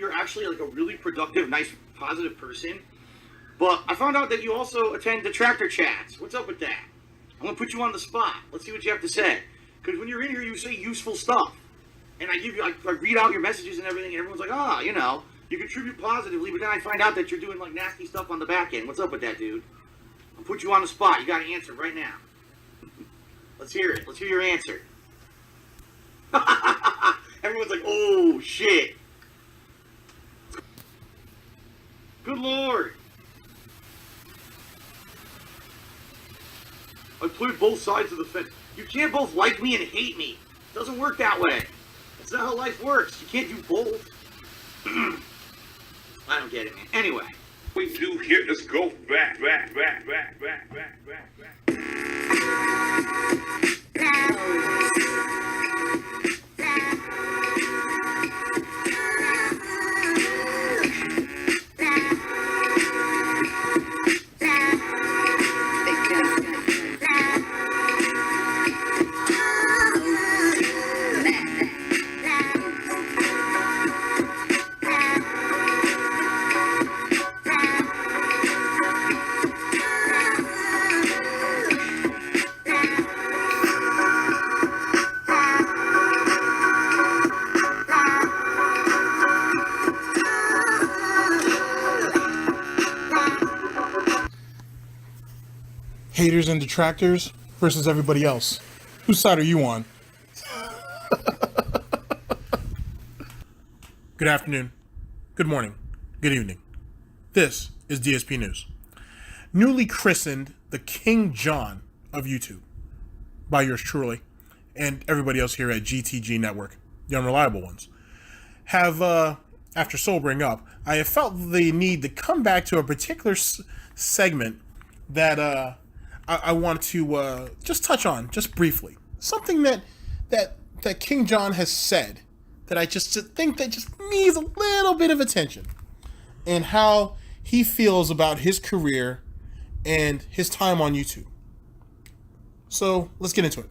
you're actually like a really productive, nice, positive person. But I found out that you also attend detractor chats. What's up with that? I'm gonna put you on the spot. Let's see what you have to say. Because when you're in here, you say useful stuff, and I read out your messages and everything, and everyone's like, you know, you contribute positively. But then I find out that you're doing like nasty stuff on the back end. What's up with that, dude? I'll put you on the spot. You got to answer right now. Let's hear it. Let's hear your answer. Everyone's like, oh shit. Good Lord. I played both sides of the fence. You can't both like me and hate me. It doesn't work that way. That's not how life works. You can't do both. I don't get it, man. Anyway. We do here. Let's go back. Haters and detractors versus everybody else. Whose side are you on? Good afternoon, good morning, good evening. This is DSP News. Newly christened the King John of YouTube by yours truly and everybody else here at GTG Network, the unreliable ones, have, after sobering up, I have felt the need to come back to a particular segment that I want to just touch on, just briefly. Something that King John has said that I just think that just needs a little bit of attention, and how he feels about his career and his time on YouTube. So let's get into it.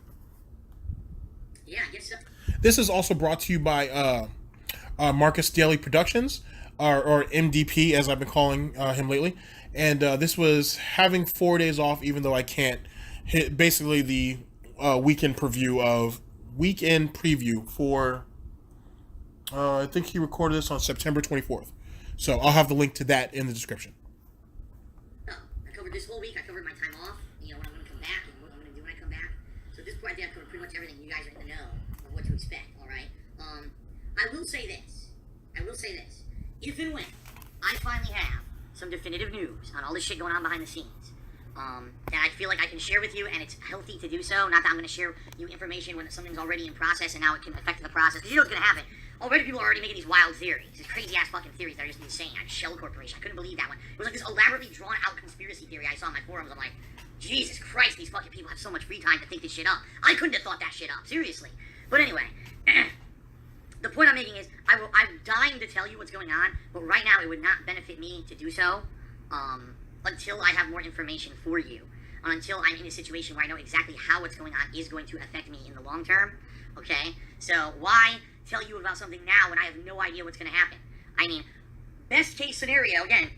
Yeah, I guess so. This is also brought to you by Markus Daily Productions, or MDP as I've been calling him lately. And this was having 4 days off, even though I can't hit basically the weekend preview for, I think he recorded this on September 24th. So I'll have the link to that in the description. Oh, I covered this whole week. I covered my time off, you know, when I'm going to come back and what I'm going to do when I come back. So at this point, I think I covered pretty much everything. You guys are in the know of what to expect, all right? I will say this. If and when I finally have some definitive news on all this shit going on behind the scenes, that I feel like I can share with you, and it's healthy to do so. Not that I'm going to share you information when something's already in process and now it can affect the process. Because you know what's going to happen. Already people are already making these wild theories. These crazy-ass fucking theories that are just insane. Like Shell Corporation. I couldn't believe that one. It was like this elaborately drawn-out conspiracy theory I saw on my forums. I'm like, Jesus Christ, these fucking people have so much free time to think this shit up. I couldn't have thought that shit up. Seriously. But anyway, the point I'm making is, I'm dying to tell you what's going on, but right now it would not benefit me to do so. Until I have more information for you, and until I'm in a situation where I know exactly how what's going on is going to affect me in the long term, okay? So why tell you about something now when I have no idea what's going to happen? I mean, best case scenario, again,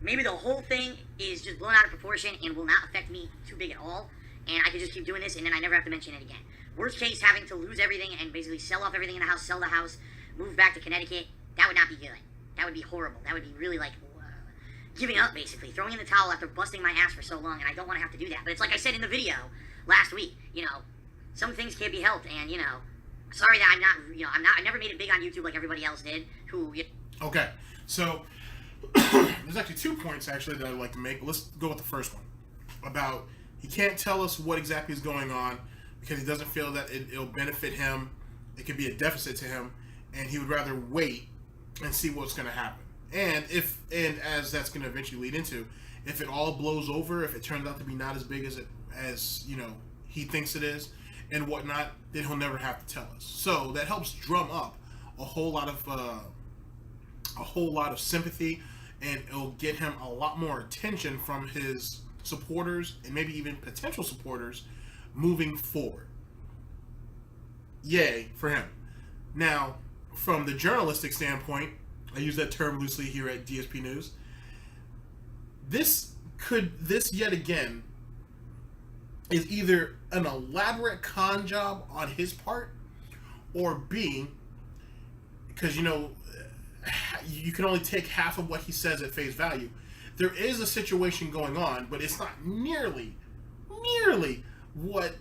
maybe the whole thing is just blown out of proportion and will not affect me too big at all, and I can just keep doing this and then I never have to mention it again. Worst case, having to lose everything and basically sell off everything in the house, sell the house, move back to Connecticut, that would not be good. That would be horrible. That would be really like giving up, basically, throwing in the towel after busting my ass for so long, and I don't want to have to do that. But it's like I said in the video last week, you know, some things can't be helped, and, you know, sorry that I never made it big on YouTube like everybody else did, Okay, so, there's actually 2 points, actually, that I'd like to make. Let's go with the first one, about he can't tell us what exactly is going on, because he doesn't feel that it'll benefit him, it could be a deficit to him, and he would rather wait and see what's going to happen. And as that's going to eventually lead into, if it all blows over, if it turns out to be not as big as you know he thinks it is, and whatnot, then he'll never have to tell us. So that helps drum up a whole lot of sympathy, and it'll get him a lot more attention from his supporters and maybe even potential supporters moving forward. Yay for him. Now, from the journalistic standpoint, I use that term loosely here at DSP News. This yet again is either an elaborate con job on his part, or B, because you can only take half of what he says at face value. There is a situation going on, but it's not nearly what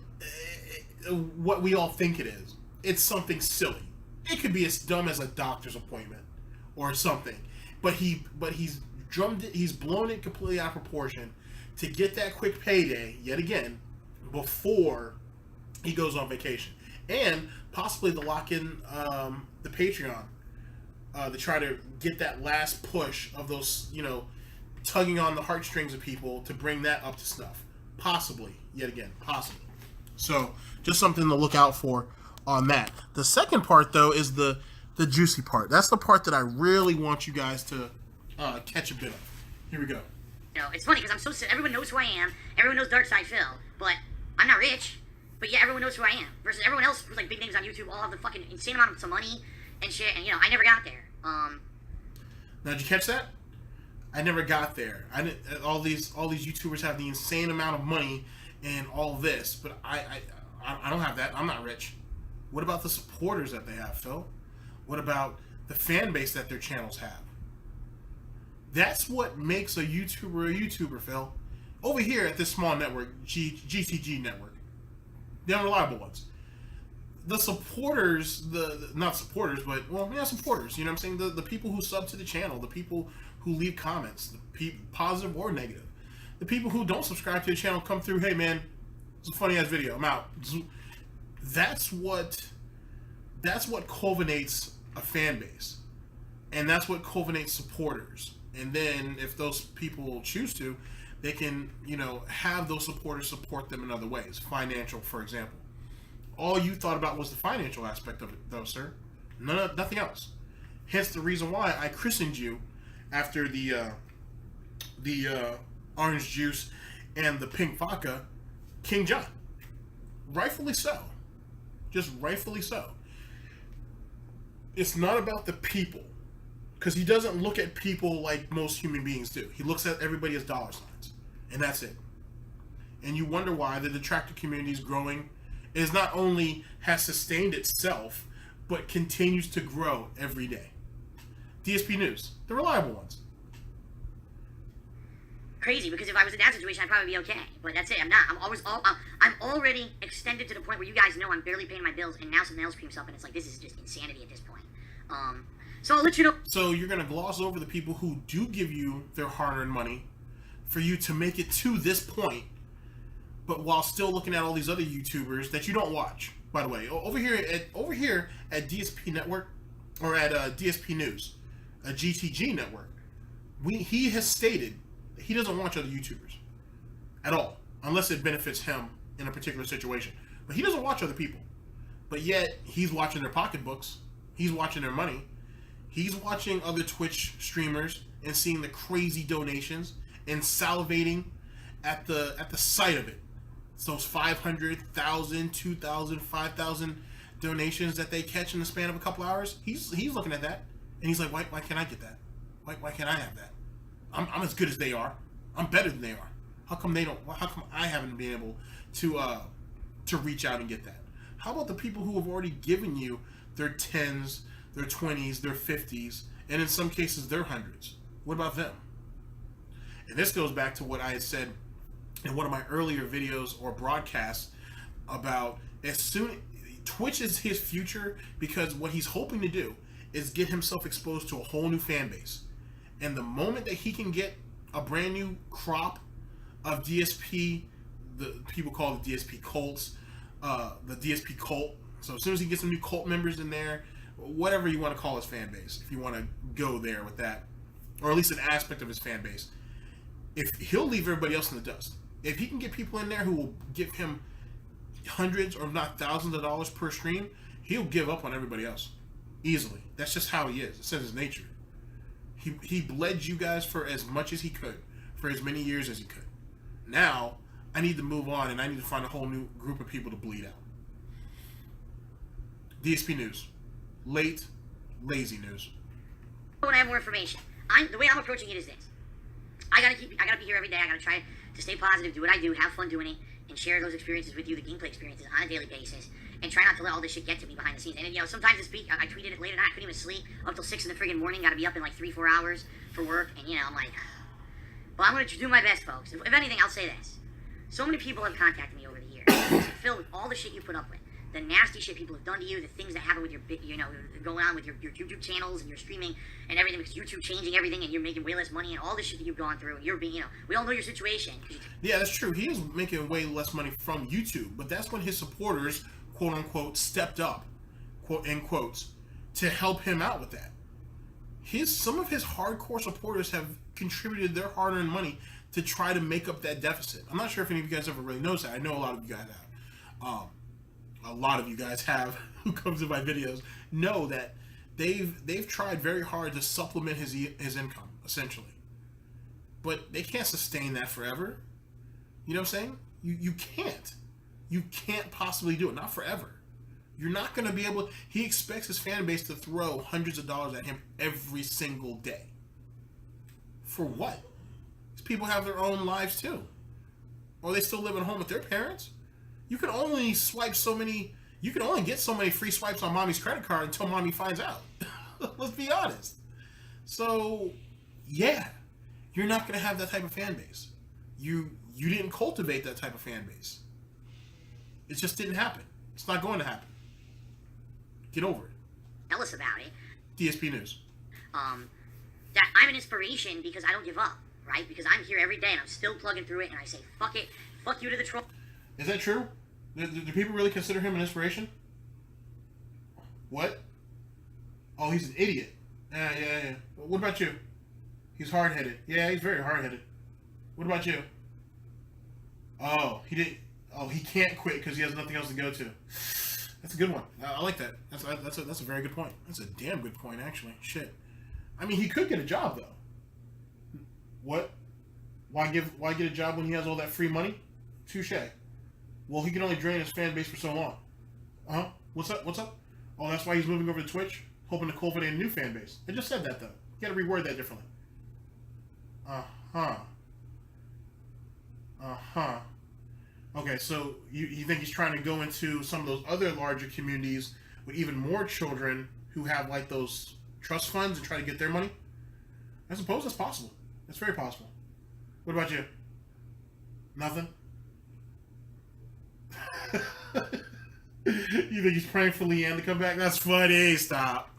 we all think it is. It's something silly. It could be as dumb as a doctor's appointment or something, but he's drummed it. He's blown it completely out of proportion to get that quick payday yet again before he goes on vacation, and possibly to lock in the Patreon to try to get that last push of those, tugging on the heartstrings of people to bring that up to snuff. Possibly, yet again, possibly. So, just something to look out for on that. The second part, though, is the juicy part. That's the part that I really want you guys to catch a bit of. Here we go. It's funny because I'm so everyone knows who I am. Everyone knows Dark Side Phil, but I'm not rich. But yeah, everyone knows who I am. Versus everyone else who's like big names on YouTube all have the fucking insane amount of money and shit. And I never got there. Now, did you catch that? I never got there. I didn't. All these YouTubers have the insane amount of money and all this, but I don't have that. I'm not rich. What about the supporters that they have, Phil? What about the fan base that their channels have? That's what makes a YouTuber, Phil. Over here at this small network, GTG network, the unreliable ones. The supporters, not supporters, but supporters. You know what I'm saying? The people who sub to the channel, the people who leave comments, positive or negative. The people who don't subscribe to the channel come through. Hey man, it's a funny ass video. I'm out. That's what culminates a fan base, and that's what culminates supporters. And then if those people choose to, they can have those supporters support them in other ways, financial, for example. All you thought about was the financial aspect of it, though, sir. Nothing else. Hence the reason why I christened you after the orange juice and the pink vodka, King John. Rightfully so. Just rightfully so. It's not about the people, because he doesn't look at people like most human beings do. He looks at everybody as dollar signs, and that's it. And you wonder why the detractor community is growing. It is not only has sustained itself, but continues to grow every day. DSP News, the reliable ones. Crazy, because if I was in that situation, I'd probably be okay. But that's it. I'm not. I'm already extended to the point where you guys know I'm barely paying my bills, and now something else creeps up, and it's like, this is just insanity at this point. So I'll let you know. So you're gonna gloss over the people who do give you their hard-earned money for you to make it to this point, but while still looking at all these other YouTubers that you don't watch, by the way. Over here at DSP Network, or at DSP News, a GTG network, he has stated that he doesn't watch other YouTubers at all, unless it benefits him in a particular situation. But he doesn't watch other people. But yet, he's watching their pocketbooks. He's watching their money. He's watching other Twitch streamers and seeing the crazy donations and salivating at the sight of it. It's those 500,000, 2,000, 5,000 donations that they catch in the span of a couple hours. He's looking at that and he's like, why can't I get that? Why can't I have that? I'm as good as they are. I'm better than they are. How come they don't? How come I haven't been able to reach out and get that? How about the people who have already given you their 10s, their 20s, their 50s, and in some cases their 100s? What about them? And this goes back to what I had said in one of my earlier videos or broadcasts about Twitch is his future, because what he's hoping to do is get himself exposed to a whole new fan base. And the moment that he can get a brand new crop of DSP, the people call the DSP cults, the DSP cult. So as soon as he gets some new cult members in there, whatever you want to call his fan base, if you want to go there with that, or at least an aspect of his fan base, if he'll leave everybody else in the dust. If he can get people in there who will give him hundreds or not thousands of dollars per stream, he'll give up on everybody else easily. That's just how he is. It's in his nature. He bled you guys for as much as he could, for as many years as he could. Now, I need to move on, and I need to find a whole new group of people to bleed out. DSP News. Late, lazy news. When I have more information. The way I'm approaching it is this. I gotta be here every day. I gotta try to stay positive, do what I do, have fun doing it, and share those experiences with you, the gameplay experiences, on a daily basis, and try not to let all this shit get to me behind the scenes. And you know, sometimes this week I tweeted it late at night. I couldn't even sleep up till 6 in the friggin' morning. Got to be up in like 3-4 hours for work, and you know, I'm like, but I'm gonna do my best, folks. If anything, I'll say this: so many people have contacted me over the years. Phil, with all the shit you put up with, the nasty shit people have done to you, the things that happen with your, you know, going on with your YouTube channels and your streaming and everything, because YouTube changing everything and you're making way less money and all the shit that you've gone through, and you're being, you know, we all know your situation. Yeah, that's true. He is making way less money from YouTube, but that's when his supporters, quote unquote, stepped up, quote in quotes, to help him out with that. Some of his hardcore supporters have contributed their hard-earned money to try to make up that deficit. I'm not sure if any of you guys ever really noticed that. I know a lot of you guys have. A lot of you guys have who comes to my videos know that they've tried very hard to supplement his income, essentially. But they can't sustain that forever. You know what I'm saying? You can't. You can't possibly do it. Not forever. You're not going to be able... He expects his fan base to throw hundreds of dollars at him every single day. For what? These people have their own lives too. Or they still live at home with their parents. You can only swipe so many... You can only get so many free swipes on mommy's credit card until mommy finds out. Let's be honest. So, yeah. You're not going to have that type of fan base. You didn't cultivate that type of fan base. It just didn't happen. It's not going to happen. Get over it. Tell us about it. DSP News. That I'm an inspiration because I don't give up, right? Because I'm here every day and I'm still plugging through it and I say, fuck it, fuck you to the troll. Is that true? Do people really consider him an inspiration? What? Oh, he's an idiot. Yeah. What about you? He's hard-headed. Yeah, he's very hard-headed. What about you? Oh, he can't quit because he has nothing else to go to. That's a good one. I like that. That's a very good point. That's a damn good point, actually. Shit. I mean, he could get a job though. What? Why get a job when he has all that free money? Touche. Well, he can only drain his fan base for so long. Uh-huh. What's up? Oh, that's why he's moving over to Twitch, hoping to cultivate a new fan base. I just said that though. You gotta reword that differently. Uh-huh. Okay, so you think he's trying to go into some of those other larger communities with even more children who have like those trust funds and try to get their money? I suppose that's possible. That's very possible. What about you? Nothing? You think he's praying for Leanne to come back? That's funny. Stop.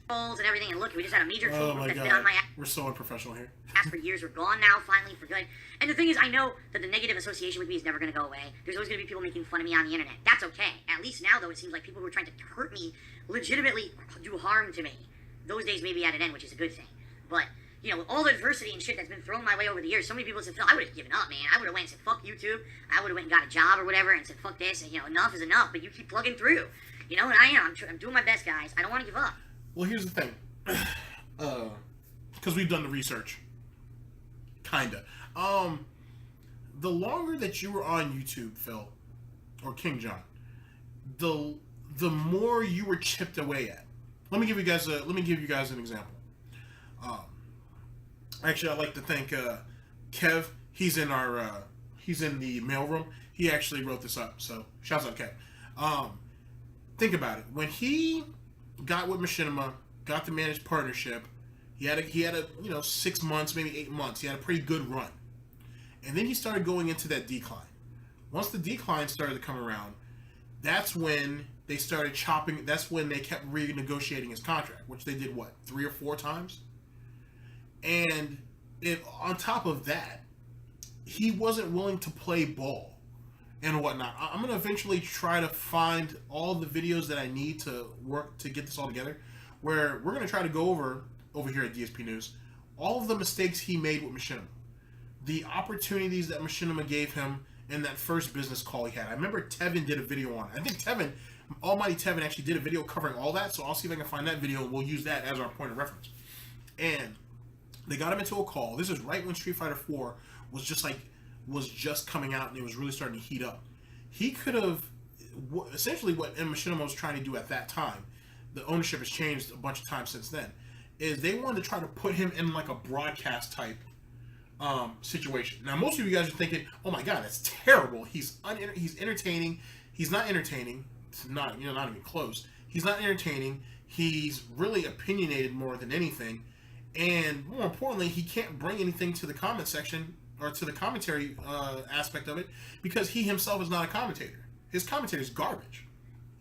And everything, and look, we just had a major Oh troll my that's God. been on my We're so unprofessional here. ass for years. We're gone now, finally, for good. And the thing is, I know that the negative association with me is never going to go away. There's always going to be people making fun of me on the internet. That's okay. At least now, though, it seems like people who are trying to hurt me legitimately do harm to me. Those days may be at an end, which is a good thing. But, you know, with all the adversity and shit that's been thrown my way over the years, so many people said, Phil, I would have given up, man. I would have went and said, fuck YouTube. I would have went and got a job or whatever and said, fuck this. And, you know, enough is enough. But you keep plugging through. You know, and I am. I'm doing my best, guys. I don't want to give up. Well, here's the thing. Because we've done the research. Kinda. The longer that you were on YouTube, Phil, or King John, the more you were chipped away at. Let me give you guys an example. Actually, I'd like to thank Kev. He's in the mailroom. He actually wrote this up. So shouts out Kev. Think about it. When he got with Machinima, got the managed partnership, he had a 6 months, maybe 8 months. He had a pretty good run. And then he started going into that decline. Once the decline started to come around, that's when they started chopping. That's when they kept renegotiating his contract, which they did, 3 or 4 times? And on top of that, he wasn't willing to play ball and whatnot. I'm going to eventually try to find all the videos that I need to work to get this all together, where we're going to try to go over here at DSP News, all of the mistakes he made with Machinima, the opportunities that Machinima gave him in that first business call he had. I remember Tevin did a video on it. I think Almighty Tevin actually did a video covering all that, so I'll see if I can find that video and we'll use that as our point of reference. And they got him into a call. This is right when Street Fighter 4 was just coming out and it was really starting to heat up. He could have, essentially what Machinima was trying to do at that time, the ownership has changed a bunch of times since then, is they wanted to try to put him in like a broadcast type situation. Now, most of you guys are thinking, "Oh my God, that's terrible. He's entertaining. He's not entertaining. It's not not even close. He's not entertaining. He's really opinionated more than anything, and more importantly, he can't bring anything to the comment section or to the commentary aspect of it because he himself is not a commentator. His commentary is garbage.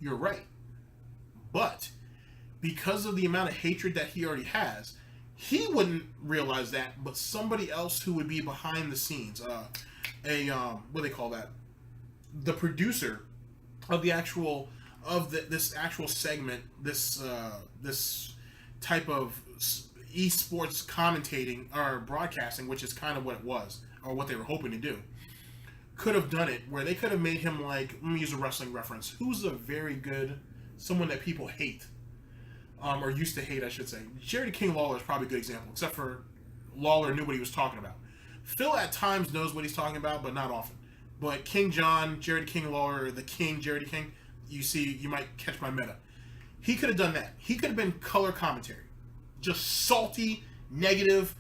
You're right, but because of the amount of hatred that he already has." He wouldn't realize that, but somebody else who would be behind the scenes, what do they call that? The producer of the actual this actual segment, this type of esports commentating or broadcasting, which is kind of what it was or what they were hoping to do, could have done it where they could have made him like, let me use a wrestling reference. Who's a very good someone that people hate? Or used to hate, I should say. Jerry the King Lawler is probably a good example, except for Lawler knew what he was talking about. Phil at times knows what he's talking about, but not often. But King John, Jerry the King Lawler, the King, Jerry the King, you might catch my meta. He could have done that. He could have been color commentary. Just salty, negative,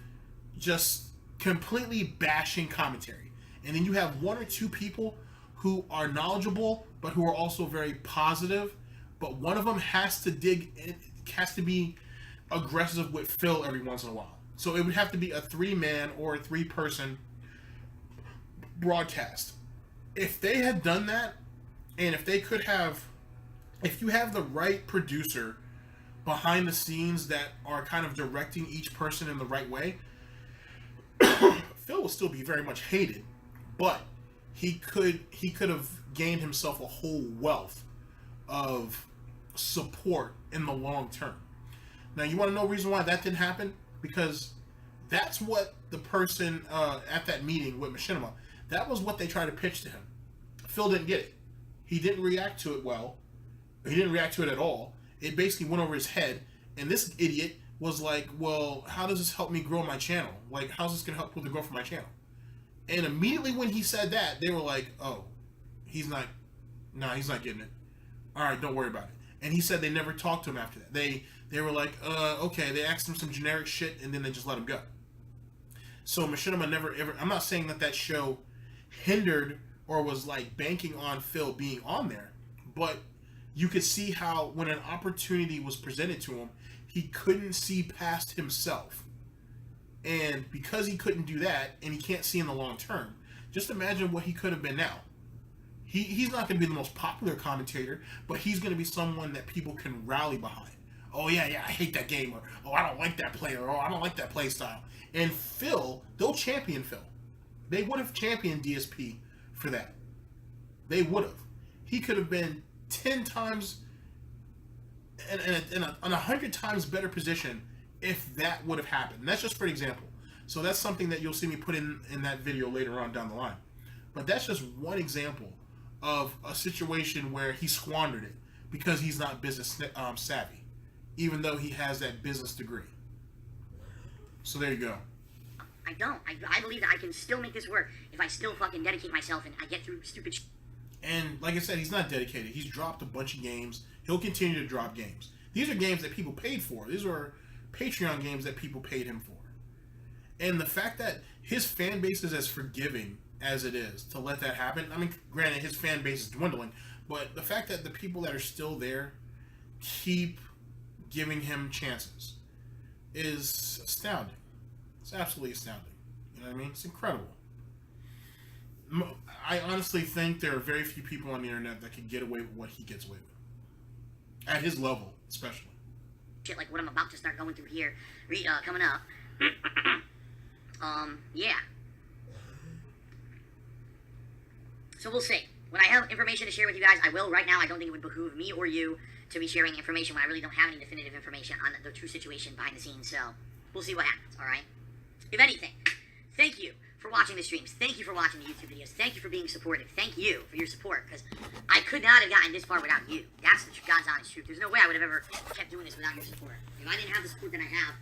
just completely bashing commentary. And then you have one or two people who are knowledgeable, but who are also very positive. But one of them has to be aggressive with Phil every once in a while. So it would have to be a 3-man or a 3-person broadcast. If they had done that, and if you have the right producer behind the scenes that are kind of directing each person in the right way, Phil will still be very much hated, but he could have gained himself a whole wealth of support in the long term. Now, you want to know the reason why that didn't happen? Because that's what the person at that meeting with Machinima, that was what they tried to pitch to him. Phil didn't get it. He didn't react to it well. He didn't react to it at all. It basically went over his head, and this idiot was like, well, how does this help me grow my channel? Like, how's this going to help with the growth of my channel? And immediately when he said that, they were like, oh, he's not getting it. All right, don't worry about it. And he said they never talked to him after that. They were like, okay, they asked him some generic shit, and then they just let him go. So Machinima never ever, I'm not saying that show hindered or was like banking on Phil being on there, but you could see how when an opportunity was presented to him, he couldn't see past himself. And because he couldn't do that, and he can't see in the long term, just imagine what he could have been now. He's not going to be the most popular commentator, but he's going to be someone that people can rally behind. Oh, yeah, I hate that game, or oh, I don't like that player, or I don't like that play style. And Phil, they'll champion Phil. They would have championed DSP for that. They would have. He could have been 10 times in a 100 times better position if that would have happened. And that's just for example. So that's something that you'll see me put in that video later on down the line. But that's just one example of a situation where he squandered it because he's not business savvy, even though he has that business degree. So there you go. I don't. I believe that I can still make this work if I still fucking dedicate myself and I get through stupid shit. And like I said, he's not dedicated. He's dropped a bunch of games. He'll continue to drop games. These are games that people paid for. These are Patreon games that people paid him for. And the fact that his fan base is as forgiving as it is to let that happen. I mean, granted, his fan base is dwindling, but the fact that the people that are still there keep giving him chances is astounding. It's absolutely astounding. You know what I mean? It's incredible. I honestly think there are very few people on the internet that can get away with what he gets away with. At his level, especially. Shit like what I'm about to start going through here, coming up. Yeah. So we'll see. When I have information to share with you guys, I will. Right now, I don't think it would behoove me or you to be sharing information when I really don't have any definitive information on the true situation behind the scenes. So we'll see what happens, all right? If anything, thank you for watching the streams. Thank you for watching the YouTube videos. Thank you for being supportive. Thank you for your support, because I could not have gotten this far without you. That's the God's honest truth. There's no way I would have ever kept doing this without your support. If I didn't have the support that I have...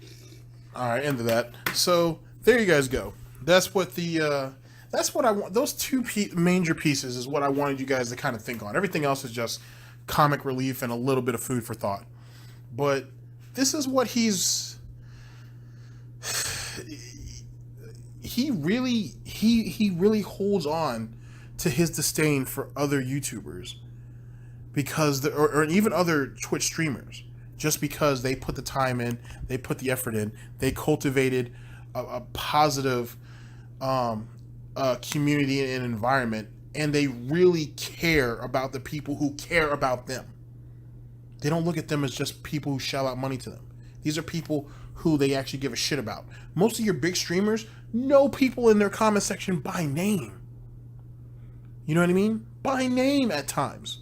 All right, end of that. So there you guys go. That's what that's what I want. Those two major pieces is what I wanted you guys to kind of think on. Everything else is just comic relief and a little bit of food for thought. But this is what he's he really holds on to his disdain for other YouTubers because or even other Twitch streamers, just because they put the time in, they put the effort in, they cultivated a positive community and environment, and they really care about the people who care about them. They don't look at them as just people who shell out money to them. These are people who they actually give a shit about. Most of your big streamers know people in their comment section by name. You know what I mean? By name at times.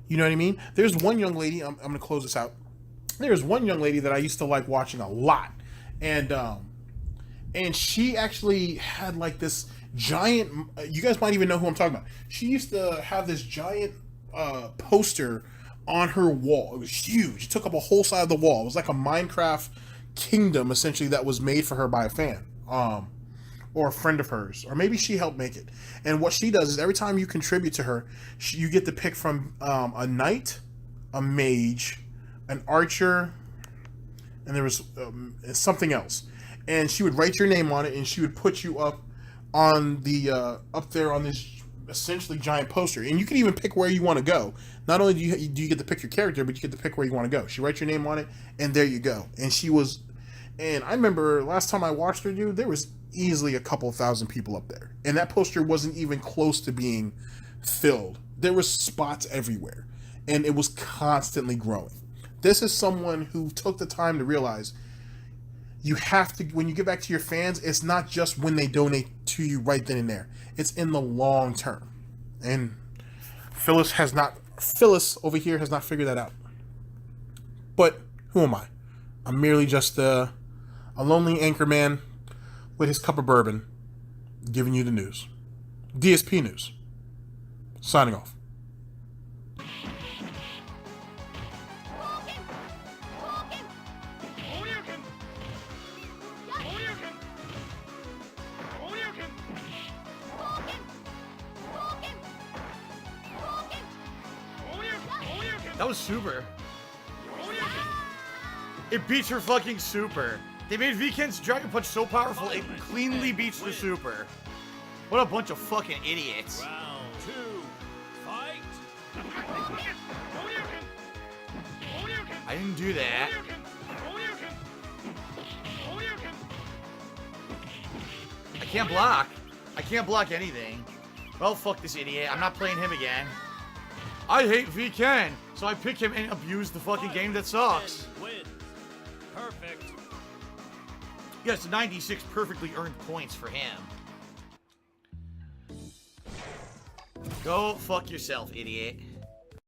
You know what I mean? There's one young lady, I'm going to close this out. There's one young lady that I used to like watching a lot. And she actually had like this giant, you guys might even know who I'm talking about. She used to have this giant poster on her wall. It was huge. It took up a whole side of the wall. It was like a Minecraft kingdom, essentially, that was made for her by a fan, or a friend of hers, or maybe she helped make it. And what she does is every time you contribute to her, you get to pick from a knight, a mage, an archer, and there was something else. And she would write your name on it, and she would put you up on the up there on this essentially giant poster. And you can even pick where you want to go. Not only do you get to pick your character, but you get to pick where you want to go. She writes your name on it, and there you go. And I remember last time I watched her, dude, there was easily a couple thousand people up there, and that poster wasn't even close to being filled. There was spots everywhere, and it was constantly growing. This is someone who took the time to realize you have to, when you get back to your fans, it's not just when they donate to you right then and there. It's in the long term. And Phyllis over here has not figured that out. But who am I? I'm merely just a lonely anchor man with his cup of bourbon giving you the news. DSP News. Signing off. That was super. It beats her fucking super. They made Weekend's Dragon Punch so powerful, it cleanly beats the super. What a bunch of fucking idiots. Round 2, fight! I didn't do that. I can't block. I can't block anything. Well, fuck this idiot. I'm not playing him again. I hate VKen, so I pick him and abuse the fucking game that sucks. Wins. Perfect. Yes, 96 perfectly earned points for him. Go fuck yourself, idiot.